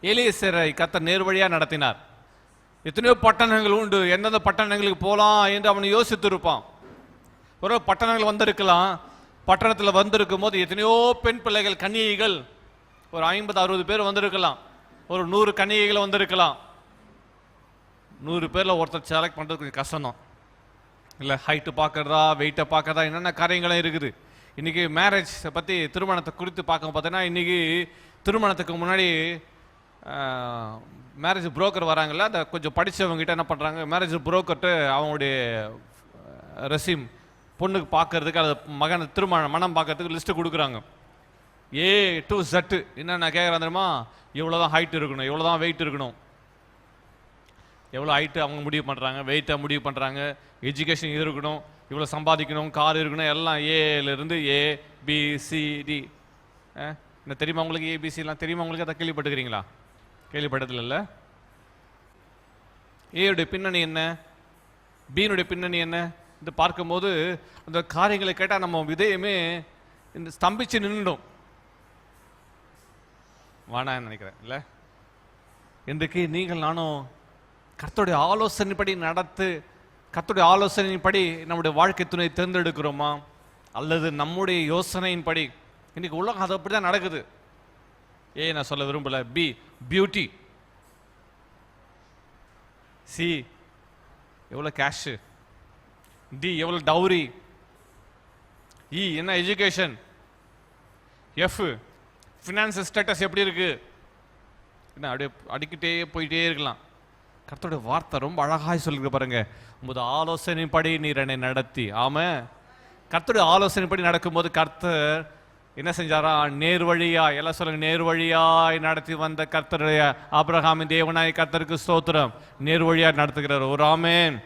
எலியேசரை கர்த்தர் நேர்வழியாக நடத்தினார். எத்தனையோ பட்டணங்கள் உண்டு, எந்தெந்த பட்டணங்களுக்கு போகலாம் என்று அவனை யோசித்து இருப்பான். ஒரு பட்டணங்கள் வந்திருக்கலாம். பட்டணத்தில் வந்திருக்கும் போது எத்தனையோ பெண் பிள்ளைகள், கன்னிகைகள், ஒரு 50-60 பேர் வந்திருக்கலாம். ஒரு 100 கன்னிகைகள் வந்திருக்கலாம். 100 பேரில் ஒருத்தர் செலக்ட் பண்ணுறது கொஞ்சம் கஷ்டம்தான் இல்லை? ஹைட்டு பார்க்குறதா, வெயிட்டை பார்க்குறதா, என்னென்ன காரியங்களும் இருக்குது. இன்றைக்கி மேரேஜ் பற்றி, திருமணத்தை குறித்து பார்க்க பார்த்தீங்கன்னா, இன்றைக்கி திருமணத்துக்கு முன்னாடி மேரேஜ் புரோக்கர் வராங்கல்ல, அந்த கொஞ்சம் படித்தவங்ககிட்ட என்ன பண்ணுறாங்க, மேரேஜ் புரோக்கர்ட்டு அவங்களுடைய ரெசியூம் பொண்ணுக்கு பார்க்கறதுக்கு, அது மகன் மனம் பார்க்கறதுக்கு லிஸ்ட்டு கொடுக்குறாங்க. A to Z என்னென்ன கேட்குறாங்க தெரியுமா? இவ்வளோ தான் ஹைட் இருக்கணும், இவ்வளோ தான் வெயிட் இருக்கணும். எவ்வளோ ஹைட்டு அவங்க முடிவு பண்ணுறாங்க, வெயிட்டை முடிவு பண்ணுறாங்க. எஜுகேஷன் இது இருக்கணும், இவ்வளோ சம்பாதிக்கணும், கார் இருக்கணும், எல்லாம் ஏலேருந்து ABCD. என்ன தெரியுமா உங்களுக்கு? ஏபிசிலாம் தெரியுமா உங்களுக்கு? அதை கேள்விப்பட்டுக்கிறீங்களா? கேள்விப்பட்டதில்ல. ஏயுடைய பின்னணி என்ன, பீனுடைய பின்னணி என்ன இது பார்க்கும்போது அந்த காரியங்களை கேட்டால் நம்ம விதயமே இந்த ஸ்தம்பிச்சு நின்றுடும். வானான்னு நினைக்கிறேன் இல்லை? இன்றைக்கு நீங்கள் நானும் கர்த்தருடைய ஆலோசனைப்படி நடத்து, கர்த்தருடைய ஆலோசனையின்படி நம்முடைய வாழ்க்கை துணை தேர்ந்தெடுக்கிறோமா, அல்லது நம்முடைய யோசனையின்படி? இன்னைக்கு உலகம் அது அப்படி தான் நடக்குது. நான் சொல்ல விரும்பல. பி பியூட்டி, சி எவ்வளோ கேஷு, டி எவ்வளோ டவுரி, இ என்ன எஜுகேஷன், எஃப் ஃபினான்ஸ் ஸ்டேட்டஸ் எப்படி இருக்கு, என்ன அப்படியே அடிக்கிட்டே போயிட்டே இருக்கலாம். கர்த்தருடைய வார்த்தை ரொம்ப அழகாய் சொல்லிருக்கு பாருங்க. உமது ஆலோசனைப்படி நீர் என்னை நடத்தி. ஆமா, கர்த்தருடைய ஆலோசனைப்படி நடக்கும்போது கர்த்தர் என்ன செஞ்சாரா? நேர்வழியாய், எல்லாம் சொல்லுங்க, நேர்வழியாய் நடத்தி வந்த கர்த்தருடைய ஆபிரகாமின் தேவனாய் கர்த்தருக்கு ஸ்தோத்திரம். நேர்வழியாய் நடத்துகிறார். ஒரு ஆமென்.